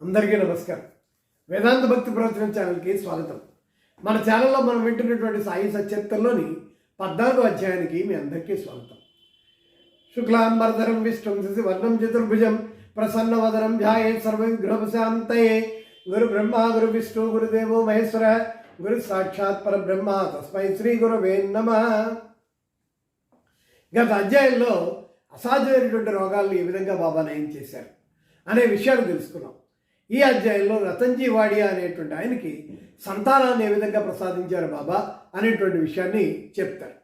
అందరికీ నమస్కారం. వేదాంత భక్తి ప్రవచనం ఛానల్కి స్వాగతం. మన ఛానల్లో మనం వింటున్నటువంటి సాయి సచరిత్రలోని 14వ అధ్యాయానికి మీ అందరికీ స్వాగతం. శుక్లాంబరధరం విష్ణుం శశివర్ణం చతుర్భుజం ప్రసన్నవదనం ధ్యాయేత్ సర్వవిఘ్నోపశాంతయే. గురు బ్రహ్మ గురు విష్ణు గురుదేవో మహేశ్వర గురు సాక్షాత్ పరబ్రహ్మ తస్మై శ్రీ గురవే నమః. గత అధ్యాయంలో అసాధ్యమైనటువంటి రోగాలను ఏ విధంగా బాబా నయం చేశారు అనే విషయాలు తెలుసుకున్నాం. ఈ అధ్యాయంలో రతన్జీ వాడియా అనేటువంటి ఆయనకి సంతానాన్ని ఏ విధంగా ప్రసాదించారు బాబా అనేటువంటి విషయాన్ని చెప్తారు.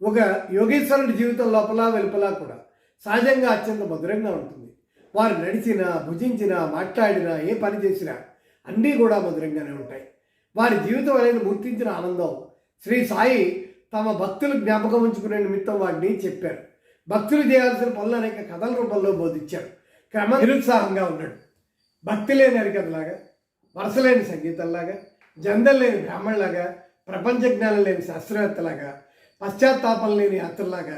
ఒక యోగేశ్వరుడి జీవితం లోపల వెలుపల కూడా సహజంగా అత్యంత మధురంగా ఉంటుంది. వారు నడిచినా భుజించినా మాట్లాడినా ఏ పని చేసినా అన్నీ కూడా మధురంగానే ఉంటాయి. వారి జీవితం అనేది మూర్తించిన ఆనందం శ్రీ సాయి తమ భక్తులు జ్ఞాపకం ఉంచుకునే నిమిత్తం వాటిని చెప్పారు. భక్తులు చేయాల్సిన పనులు అనేక కథల రూపంలో బోధించారు. క్రమ నిరుత్సాహంగా ఉన్నాడు. భక్తి లేని హరికథలాగా, వరస లేని సంగీతంలాగా, జందం లేని బ్రాహ్మణులాగా, ప్రపంచ జ్ఞానం లేని శాస్త్రవేత్తలాగా, పశ్చాత్తాపం లేని యాత్రలాగా,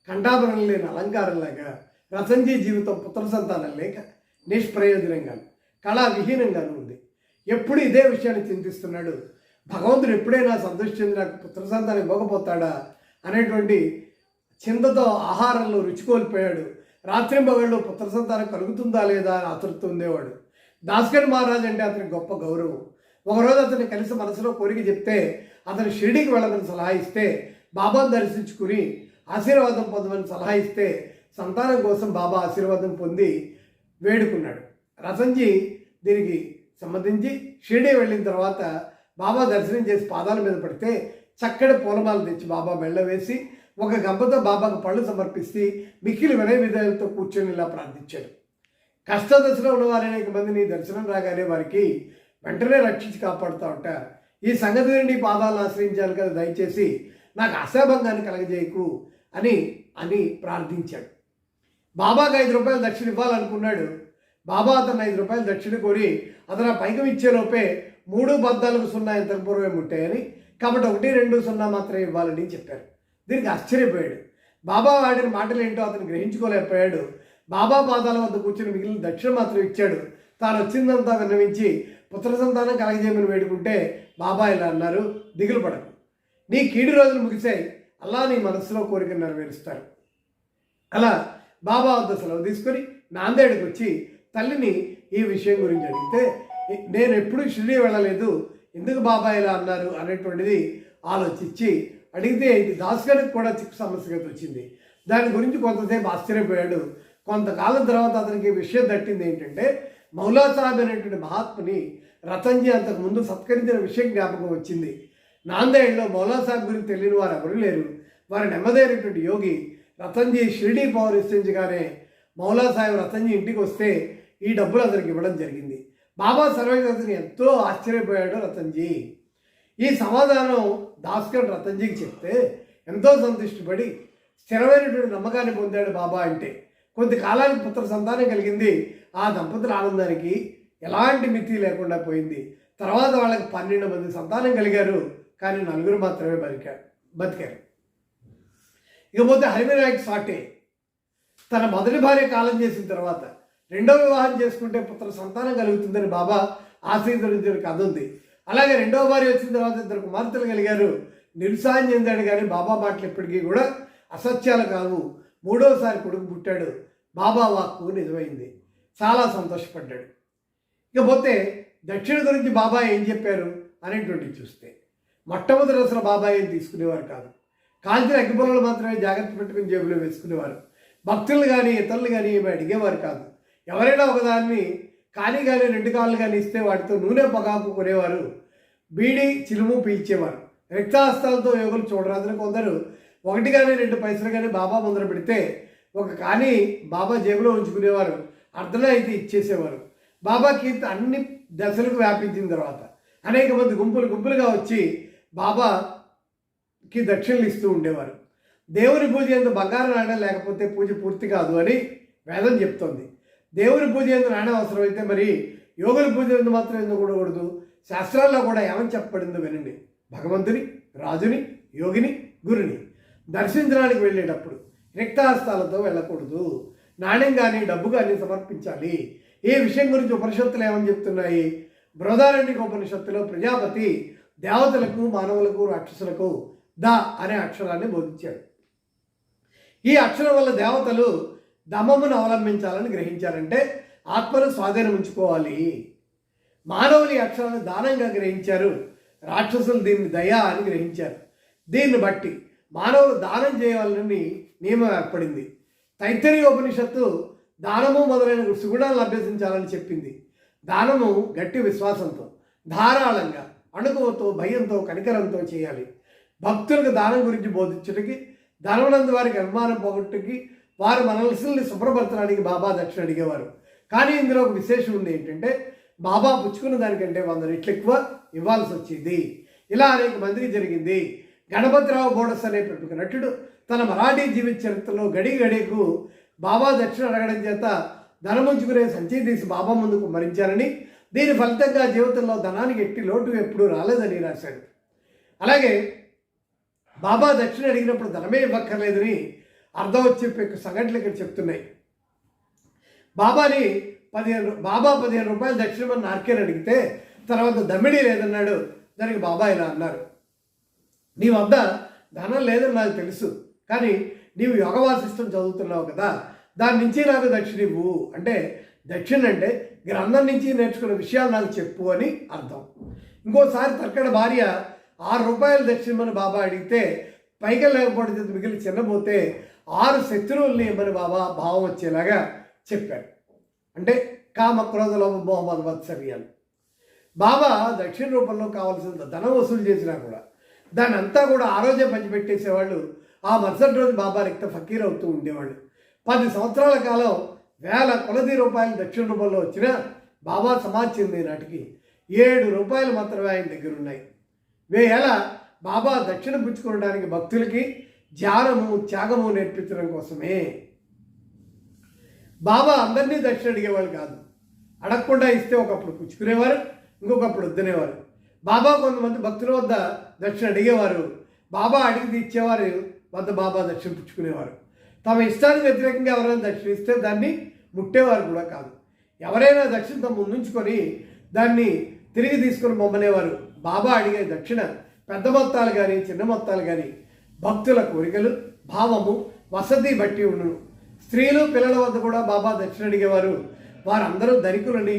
కంఠాభరణం లేని అలంకారంలాగా రతన్జీ జీవితం పుత్ర సంతానం లేక నిష్ప్రయోజనంగా కళా విహీనంగానూ ఉంది. ఎప్పుడు ఇదే విషయాన్ని చింతిస్తున్నాడు. భగవంతుడు ఎప్పుడైనా సంతృష్టి చెంది నాకు పుత్ర సంతానం ఇవ్వకపోతాడా అనేటువంటి చింతతో ఆహారంలో రుచి కోల్పోయాడు. రాత్రింబగళ్ళు పుత్ర సంతానం కలుగుతుందా లేదా అని ఆతృత ఉండేవాడు. దాస్కర్ మహారాజ్ అంటే అతనికి గొప్ప గౌరవం. ఒకరోజు అతన్ని కలిసి మనసులో కోరిక చెప్తే అతను షిరిడీకి వెళ్ళమని సలహా ఇస్తే, బాబాను దర్శించుకుని ఆశీర్వాదం పొందమని సలహా ఇస్తే సంతానం కోసం బాబా ఆశీర్వాదం పొంది వేడుకున్నాడు. రతన్జీ దీనికి సమ్మతించి షిరిడీ వెళ్ళిన తర్వాత బాబా దర్శనం చేసి పాదాల మీద పడితే చక్కటి పూలమాల తెచ్చి బాబా మెళ్ళ వేసి ఒక గంపతో బాబాకు పళ్ళు సమర్పిస్తే మిక్కిలి వినయ విధేయులతో కూర్చొని ఇలా ప్రార్థించాడు. కష్టదశలో ఉన్న వారి అనేక మందిని దర్శనం రాగానే వారికి వెంటనే రక్షించి కాపాడుతూ ఉంటారు. ఈ సంగతి నుండి పాదాలను ఆశ్రయించాలి కదా, దయచేసి నాకు అశాభంగాన్ని కలగజేయకు అని ప్రార్థించాడు. బాబాకు 5 రూపాయలు దక్షిణ ఇవ్వాలనుకున్నాడు. బాబా అతను 5 రూపాయలు దక్షిణ కోరి అతను పైకం ఇచ్చేలోపే 3,14,0 ఇంతకు పూర్వమే ముట్టాయని, కాబట్టి 1,2,0 మాత్రమే ఇవ్వాలని చెప్పారు. దీనికి ఆశ్చర్యపోయాడు. బాబా వాడిన మాటలు ఏంటో అతను గ్రహించుకోలేకపోయాడు. బాబా పాదాల వద్ద కూర్చొని మిగిలిన దక్షిణ మాత్రం ఇచ్చాడు. తాను వచ్చిందంతా విన్నవించి పుత్ర సంతానం కలగజేయమని వేడుకుంటే బాబా ఇలా అన్నారు, దిగులు పడకు, నీ కీడు రోజులు ముగిసాయి, అలా నీ మనసులో కోరిక నెరవేరుస్తారు. అలా బాబా వద్ద సెలవు తీసుకొని నాందేడ్కి వచ్చి తల్లిని ఈ విషయం గురించి అడిగితే, నేను ఎప్పుడూ షిరిడీ వెళ్ళలేదు, ఎందుకు బాబా ఇలా అన్నారు అనేటువంటిది ఆలోచించి అడిగితే ఇది దాస్గఢ్కి కూడా చిక్కు సమస్యగా వచ్చింది. దాని గురించి కొంతసేపు ఆశ్చర్యపోయాడు. కొంతకాలం తర్వాత అతనికి విషయం తట్టింది ఏంటంటే, మౌలా సాహెబ్ అనేటువంటి మహాత్ముని రతన్జీ అంతకుముందు సత్కరించిన విషయం జ్ఞాపకం వచ్చింది. నాందేడ్లో మౌలా సాహెబ్ గురించి తెలియని వారు ఎవరు లేరు. వారి నెమ్మదైనటువంటి యోగి రతన్జీ షిరిడీ పౌరస్తించగానే మౌలా సాహెబ్ రతన్జీ ఇంటికి వస్తే ఈ డబ్బులు అతనికి ఇవ్వడం జరిగింది. బాబా సర్వజ్ఞతని ఎంతో ఆశ్చర్యపోయాడు రతన్జీ. ఈ సమాధానం దాస్కర్ రతన్జీకి చెప్తే ఎంతో సంతృష్టిపడి స్థిరమైనటువంటి నమ్మకాన్ని పొందాడు. బాబా అంటే కొద్ది కాలానికి పుత్ర సంతానం కలిగింది. ఆ దంపతుల ఆనందానికి ఎలాంటి మితి లేకుండా పోయింది. తర్వాత వాళ్ళకి 12 మంది సంతానం కలిగారు, కానీ 4 మాత్రమే బతికారు. ఇకపోతే హరివినాయక్ సాటే తన మొదటి భార్య కాలం చేసిన తర్వాత 2వ వివాహం చేసుకుంటే పుత్ర సంతానం కలుగుతుందని బాబా ఆశీర్వదించిన కథ ఉంది. అలాగే 2వ భార్య వచ్చిన తర్వాత 2 కుమార్తెలు కలిగారు. నిరుత్సాహం చెందాడు, కానీ బాబా మాటలు ఎప్పటికీ కూడా అసత్యాలు కావు. 3వసారి కొడుకు పుట్టాడు. బాబా వాక్కు నిజమైంది. చాలా సంతోషపడ్డాడు. ఇకపోతే దక్షిణ గురించి బాబా ఏం చెప్పారు అనేటువంటివి చూస్తే, మొట్టమొదటి అసలు బాబా ఏం తీసుకునేవారు కాదు. కాల్చిన అగ్గిపుల్లలు మాత్రమే జాగ్రత్త పెట్టుకుని జేబులో వేసుకునేవారు. భక్తులు కానీ ఇతరులు కానీ ఏమి అడిగేవారు కాదు. ఎవరైనా ఒకదాన్ని కానీ 2 కాళ్ళు కానీ ఇస్తే వాటితో నూనె పొగాకు కొనేవారు. బీడి చిలుము పీల్చేవారు. రిక్తాస్తాలతో యోగులు చూడరాదని కొందరు 1 కానీ 2 పైసలు కానీ బాబా ముందర పెడితే ఒక కానీ బాబా జేబులో ఉంచుకునేవారు. అర్ధనైతే ఇచ్చేసేవారు. బాబా కీర్తి అన్ని దశలకు వ్యాపించిన తర్వాత అనేక మంది గుంపులుగా వచ్చి బాబాకి దక్షిణలు ఇస్తూ ఉండేవారు. దేవుని పూజ ఎందు బంగారు నాణ్యం లేకపోతే పూజ పూర్తి కాదు అని వేదం చెప్తోంది. దేవుని పూజ ఎందు నాణ్యం అవసరమైతే మరి యోగుల పూజ ఎందు మాత్రం ఎందుకు కూడకూడదు? శాస్త్రాల్లో కూడా ఏమని చెప్పబడిందో వినండి. భగవంతుని, రాజుని, యోగిని, గురుని దర్శించడానికి వెళ్ళేటప్పుడు రిక్తహస్తాలతో వెళ్ళకూడదు. నాణ్యం కానీ డబ్బు కానీ సమర్పించాలి. ఈ విషయం గురించి ఉపనిషత్తులు ఏమని చెప్తున్నాయి? బృహదారణ్యక ఉపనిషత్తులో ప్రజాపతి దేవతలకు, మానవులకు, రాక్షసులకు ద అనే అక్షరాన్ని బోధించాడు. ఈ అక్షరం వల్ల దేవతలు దమమును అవలంబించాలని గ్రహించారంటే ఆత్మను స్వాధీనం ఉంచుకోవాలి. మానవులు ఈ అక్షరాన్ని దానంగా గ్రహించారు, రాక్షసులు దీన్ని దయా అని గ్రహించారు. దీన్ని బట్టి మానవులు దానం చేయాలని నియమం ఏర్పడింది. తైత్తరీయ ఉపనిషత్తు దానము మొదలైన సుగుణాలను అభ్యసించాలని చెప్పింది. దానము గట్టి విశ్వాసంతో, ధారాళంగా, అణుకువతో, భయంతో, కనికరంతో చేయాలి. భక్తులకు దానం గురించి బోధించడానికి, ధనమునందు వారికి అభిమానం పోగొట్టుకి, వారి మనసుల్ని శుభ్రపరచడానికి బాబా దక్షిణ అడిగేవారు. కానీ ఇందులో ఒక విశేషం ఉంది. ఏంటంటే బాబా పుచ్చుకున్న దానికంటే 100 రెట్లు ఎక్కువ ఇవ్వాల్సి వచ్చింది. ఇలా అనేక మందికి జరిగింది. గణపతిరావు బోడస్ అనే ప్రముఖ నటుడు తన మరాఠీ జీవిత చరిత్రలో గడి గడికు బాబా దక్షిణ అడగడం చేత ధనముంచుకునే సంచయి తీసి బాబా ముందుకు మరించారని, దీని ఫలితంగా జీవితంలో ధనానికి ఎట్టి లోటు ఎప్పుడూ రాలేదని రాశాడు. అలాగే బాబా దక్షిణ అడిగినప్పుడు ధనమే ఇవ్వక్కర్లేదని అర్థం వచ్చే సంఘటనలు ఇక్కడ చెప్తున్నాయి. బాబా 15 రూపాయలు దక్షిణమని నార్కేని అడిగితే తర్వాత దమ్మిడీ లేదన్నాడు. దానికి బాబా ఇలా అన్నారు, నీ వద్ద ధనం లేదని నాకు తెలుసు, కానీ నీవు యోగ వాసిష్టం చదువుతున్నావు కదా, దాని నుంచి నాకు దక్షిణ ఇవ్వు. అంటే దక్షిణ అంటే గ్రంథం నుంచి నేర్చుకున్న విషయాలు నాకు చెప్పు అని అర్థం. ఇంకోసారి తర్కడ భార్య 6 రూపాయలు దక్షిణమని బాబా అడిగితే పైకి లేకపోతే మిగిలి చిన్నపోతే 6 శత్రువుల్ని ఇవ్వని బాబా భావం వచ్చేలాగా చెప్పారు. అంటే కామ, క్రోధ, లోభ, మోహ, మద, మత్సర్యాలు. బాబా దక్షిణ రూపంలో కావాల్సిన ధనం వసూలు చేసినా కూడా దాన్ని అంతా కూడా ఆ రోజే పంచిపెట్టేసేవాళ్ళు. ఆ మరుసటి రోజు బాబా రిక్త ఫకీర్ అవుతూ ఉండేవాళ్ళు. 10 సంవత్సరాల కాలం వేల కొలది రూపాయలు దక్షిణ రూపంలో వచ్చినా బాబా సమాధి చెందే నాటికి 7 రూపాయలు మాత్రమే ఆయన దగ్గర ఉన్నాయి. 1000 ఏళ్ళ బాబా దక్షిణ పుచ్చుకోవడానికి భక్తులకి ధ్యానము, త్యాగము నేర్పించడం కోసమే. బాబా అందరినీ దక్షిణ అడిగేవాళ్ళు కాదు. అడగకుండా ఇస్తే ఒకప్పుడు పుచ్చుకునేవారు, ఇంకొకప్పుడు వద్దనేవారు. బాబా కొంతమంది భక్తుల వద్ద దక్షిణ అడిగేవారు, బాబా అడిగి ఇచ్చేవారు వద్ద బాబా దక్షిణ పుచ్చుకునేవారు. తమ ఇష్టానికి వ్యతిరేకంగా ఎవరైనా దక్షిణ ఇస్తే దాన్ని ముట్టేవారు కూడా కాదు. ఎవరైనా దక్షిణ తమ ముందుంచుకొని దాన్ని తిరిగి తీసుకొని బొమ్మనేవారు. బాబా అడిగే దక్షిణ పెద్ద మొత్తాలు కానీ చిన్న మొత్తాలు కానీ భక్తుల కోరికలు, భావము, వసతి బట్టి ఉండును. స్త్రీలు, పిల్లల వద్ద కూడా బాబా దక్షిణ అడిగేవారు. వారందరూ ధనికులని,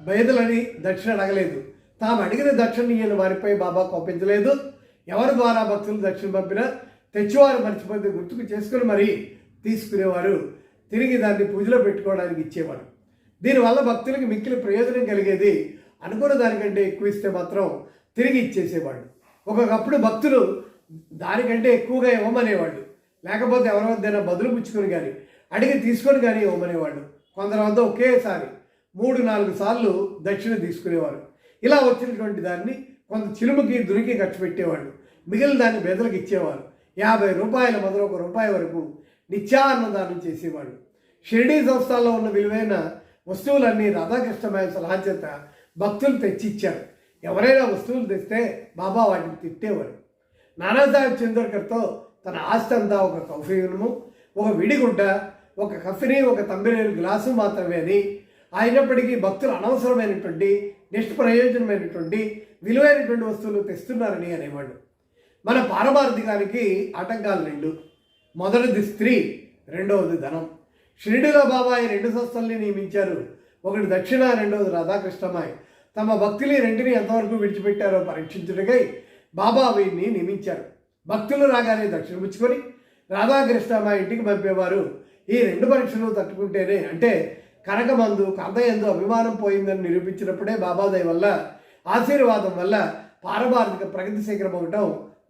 బేదలని దక్షిణ అడగలేదు. తాము అడిగిన దక్షిణ ఈయన వారిపై బాబా కోపించలేదు. ఎవరి ద్వారా భక్తులు దక్షిణ పంపినా తెచ్చివారు మర్చిపోతే గుర్తుకు చేసుకుని మరీ తీసుకునేవారు. తిరిగి దాన్ని పూజలో పెట్టుకోవడానికి ఇచ్చేవారు. దీనివల్ల భక్తులకి మిక్కిలి ప్రయోజనం కలిగేది. అనుకున్న దానికంటే ఎక్కువ ఇస్తే మాత్రం తిరిగి ఇచ్చేసేవాళ్ళు. ఒకప్పుడు భక్తులు దానికంటే ఎక్కువగా ఇవ్వమనేవాళ్ళు. లేకపోతే ఎవరి వద్దైనా బదులు పుచ్చుకొని కానీ అడిగి తీసుకొని కానీ ఇవ్వమనేవాళ్ళు. కొందరి వద్ద ఒకేసారి 3-4 సార్లు దక్షిణ తీసుకునేవారు. ఇలా వచ్చినటువంటి దాన్ని కొంత చిలుముకి దురికి ఖర్చు పెట్టేవాళ్ళు. మిగిలిన దాన్ని పేదలకు ఇచ్చేవారు. 50 రూపాయల మొదలు 1 రూపాయి వరకు నిత్యాన్నదానం చేసేవాళ్ళు. షిరిడీ సంస్థల్లో ఉన్న విలువైన వస్తువులన్నీ రాధాకృష్ణమయ సలహా చేత భక్తులు తెచ్చిచ్చారు. ఎవరైనా వస్తువులు తెస్తే బాబా వాటిని తిట్టేవారు. నానాసాహెబ్ చందోర్కర్తో తన ఆస్తి అంతా ఒక కౌఫీనము, ఒక విడిగుడ్డ, ఒక కఫిని, ఒక తంబిరేలు గ్లాసు మాత్రమే అని, అయినప్పటికీ భక్తులు అనవసరమైనటువంటి, నిష్ప్రయోజనమైనటువంటి విలువైనటువంటి వస్తువులు తెస్తున్నారని అనేవాళ్ళు. మన పారమార్థికానికి ఆటంకాలు 2. మొదటిది స్త్రీ, రెండవది ధనం. షిరిడీలో బాబా ఈ 2 సంస్థల్ని నియమించారు. ఒకటి దక్షిణ, రెండవది రాధాకృష్ణమాయ్. తమ భక్తులు రెంటిని ఎంతవరకు విడిచిపెట్టారో పరీక్షించుటకై బాబా వీరిని నియమించారు. భక్తులు రాగానే దక్షిణ పుచ్చుకొని రాధాకృష్ణమాయ్ ఇంటికి పంపేవారు. ఈ 2 పరీక్షలు తట్టుకుంటేనే, అంటే కనకమందు, కందయందు అభిమానం పోయిందని నిరూపించినప్పుడే బాబా దయ వల్ల, ఆశీర్వాదం వల్ల పారమార్థిక ప్రగతి శీఘ్రం అవటం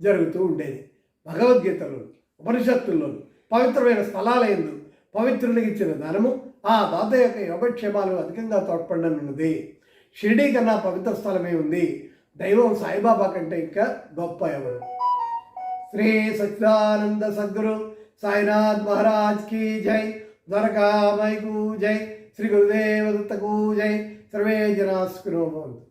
జరుగుతూ ఉండేది. భగవద్గీతలో, ఉపనిషత్తుల్లోను, పవిత్రమైన స్థలాలయందు పవిత్రునికి ఇచ్చిన ధనము ఆ దాత యొక్క యోగక్షేమాలు అధికంగా తోడ్పడనున్నది. షిరిడీ కన్నా పవిత్ర స్థలమే ఉంది. దైవం సాయిబాబా కంటే ఇంకా గొప్ప ఎవరు? శ్రీ సచ్చిదానంద సద్గురు సాయినాథ్ మహారాజ్ की जय, द्वारकामाई को जय, श्री गुरुदेव दत्त को जय. सर्वे जना सुखिनो भवन्तु.